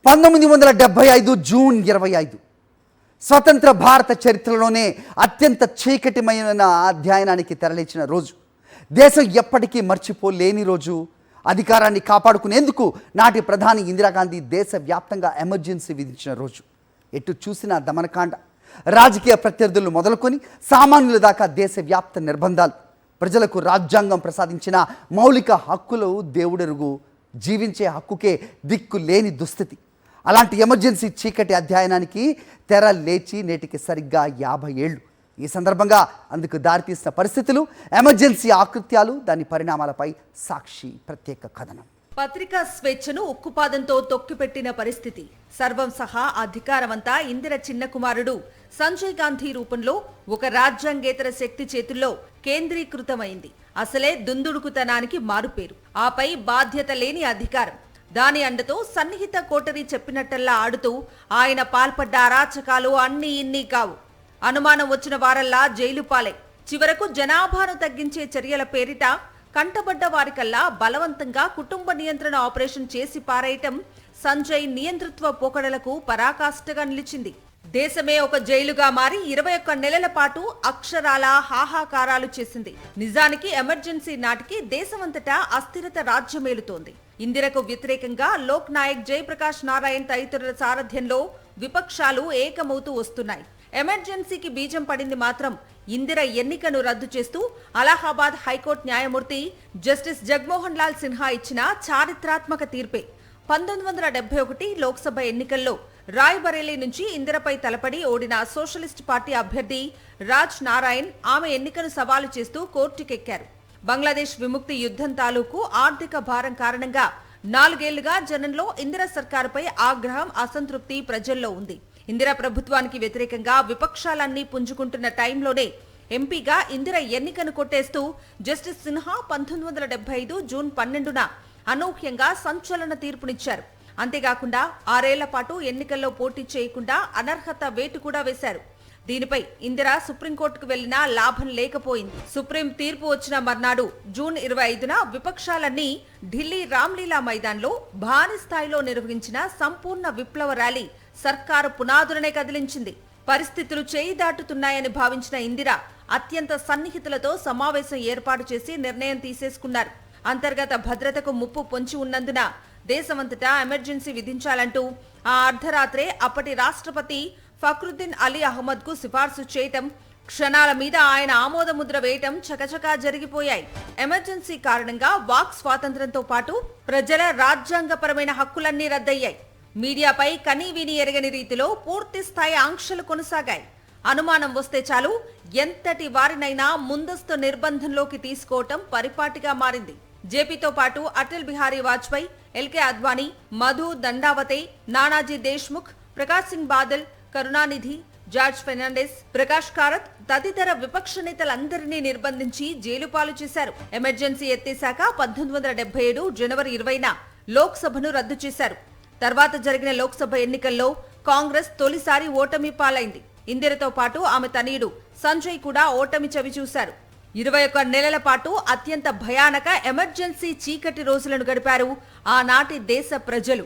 1975 June 25 స్వతంత్ర భారత చరిత్రలోనే అత్యంత చీకటిమైన అధ్యయనానికి తెరలేచిన రోజు. దేశం ఎప్పటికీ మర్చిపోలేని రోజు. అధికారాన్ని కాపాడుకునేందుకు నాటి ప్రధాని ఇందిరాగాంధీ దేశవ్యాప్తంగా ఎమర్జెన్సీ విధించిన రోజు. ఎటు చూసినా దమనకాండ, రాజకీయ ప్రత్యర్థులు మొదలుకొని సామాన్యుల దాకా దేశవ్యాప్త నిర్బంధాలు. ప్రజలకు రాజ్యాంగం ప్రసాదించిన మౌలిక హక్కులు దేవుడెరుగు, జీవించే హక్కుకే దిక్కు లేని దుస్థితి. అలాంటి ఎమర్జెన్సీ చీకటి అధ్యయనానికి తెర లేచి నేటికి సరిగ్గా 50 ఏళ్ళు. ఈ సందర్భంగా అందుకు దారితీసిన పరిస్థితులు, ఎమర్జెన్సీ ఆకృత్యాలు, దాని పరిణామాలపై సాక్షి ప్రత్యేక కథనం. పత్రికా స్వేచ్ఛను ఉక్కుపాదంతో తొక్కిపెట్టిన పరిస్థితి. సర్వం సహా అధికారమంతా ఇందిర చిన్న కుమారుడు సంజయ్ గాంధీ రూపంలో ఒక రాజ్యాంగేతర శక్తి చేతుల్లో కేంద్రీకృతమైంది. అసలే దుందుడుకుతనానికి మారుపేరు. ఆపై బాధ్యత లేని అధికారం. దాని అండతో సన్నిహిత కోటరీ చెప్పినట్టల్లా ఆడుతూ ఆయన పాల్పడ్డ అరాచకాలు అన్నీ ఇన్ని కావు. అనుమానం వచ్చిన వారల్లా జైలు పాలై, చివరకు జనాభాను తగ్గించే చర్యల పేరిట కంటబడ్డ వారికల్లా బలవంతంగా కుటుంబ నియంత్రణ ఆపరేషన్ చేసి పారేయటం సంజయ్ నియంతృత్వ పోకడలకు పరాకాష్ఠగా నిలిచింది. దేశమే ఒక జైలుగా మారి 21 నెలల పాటు అక్షరాల హాహాకారాలు చేసింది. నిజానికి ఎమర్జెన్సీ నాటికి దేశమంతటా అస్థిరత రాజ్యమేలుతోంది. ఇందిరకు వ్యతిరేకంగా లోక్ నాయక్ జయప్రకాష్ నారాయణ్ తదితరుల సారథ్యంలో విపక్షాలు ఏకమవుతూ వస్తున్నాయి. ఎమర్జెన్సీకి బీజం పడింది మాత్రం ఇందిర ఎన్నికను రద్దు చేస్తూ అలహాబాద్ హైకోర్టు న్యాయమూర్తి జస్టిస్ జగమోహన్ లాల్ సిన్హా ఇచ్చిన చారిత్రాత్మక తీర్పే. 1971 లోక్సభ ఎన్నికల్లో రాయ్బరేలీ నుంచి ఇందిరపై తలపడి ఓడిన సోషలిస్ట్ పార్టీ అభ్యర్థి రాజ్ నారాయణ్ ఆమె ఎన్నికను సవాలు చేస్తూ కోర్టుకెక్కారు. బంగ్లాదేశ్ విముక్తి యుద్ధం తాలూకు ఆర్థిక భారం కారణంగా 4 ఏళ్లుగా జనంలో ఇందిర సర్కారుపై ఆగ్రహం, అసంతృప్తి ప్రజల్లో ఉంది. ఇందిర ప్రభుత్వానికి వ్యతిరేకంగా విపక్షాలన్నీ పుంజుకుంటున్న టైంలోనే ఎంపీగా ఇందిర ఎన్నికను కొట్టేస్తూ జస్టిస్ సిన్హా 1975 జూన్ 12న అనూహ్యంగా సంచలన తీర్పునిచ్చారు. అంతేకాకుండా 6 ఏళ్ల పాటు ఎన్నికల్లో పోటీ చేయకుండా అనర్హత వేటు కూడా వేశారు. దీనిపై ఇందిర సుప్రీంకోర్టుకు వెళ్లినా లాభం లేకపోయింది. సుప్రీం తీర్పు వచ్చిన మర్నాడు జూన్ 25న విపక్షాలన్నీ ఢిల్లీ రామ్లీలా మైదాన్లో భారీ స్థాయిలో నిర్వహించిన సంపూర్ణ విప్లవ ర్యాలీ సర్కారు పునాదులనే కదిలించింది. పరిస్థితులు చేయి దాటుతున్నాయని భావించిన ఇందిర అత్యంత సన్నిహితులతో సమావేశం ఏర్పాటు చేసి నిర్ణయం తీసేసుకున్నారు. అంతర్గత భద్రతకు ముప్పు పొంచి ఉన్నందున దేశమంతటా ఎమర్జెన్సీ విధించాలంటూ ఆ అర్ధరాత్రే అప్పటి రాష్ట్రపతి ఫక్రుద్దీన్ అలీ అహ్మద్ కు సిఫార్సు చేయటం, క్షణాల మీద ఆయన ఆమోదముద్ర వేయటం చకచకా జరిగిపోయాయి. ఎమర్జెన్సీ కారణంగా వాక్ స్వాతంత్ర్యంతో పాటు ప్రజల రాజ్యాంగపరమైన హక్కులన్నీ రద్దయ్యాయి. మీడియాపై కనీవిని ఎరగని రీతిలో పూర్తి స్థాయి ఆంక్షలు కొనసాగాయి. అనుమానం వస్తే చాలు ఎంతటి వారినైనా ముందస్తు నిర్బంధంలోకి తీసుకోవటం పరిపాటిగా మారింది. జేపీతో పాటు Atal Bihari Vajpayee, LK Advani, Madhu Dandavate, Nanaji Deshmukh, Prakash Singh Badal, Karunanidhi, George Fernandes, Prakash Karat తదితర విపక్ష నేతలందరినీ నిర్బంధించి జైలు పాలు చేశారు. ఎమర్జెన్సీ ఎత్తేశాక 1977 జనవరి 20న లోక్సభను రద్దు చేశారు. తర్వాత జరిగిన లోక్సభ ఎన్నికల్లో కాంగ్రెస్ తొలిసారి ఓటమి పాలైంది. ఇందిరతో పాటు ఆమె తనయుడు సంజయ్ కూడా ఓటమి చవిచూశారు. 21 నెలల పాటు అత్యంత భయానక ఎమర్జెన్సీ చీకటి రోజులను గడిపారు ఆనాటి దేశ ప్రజలు.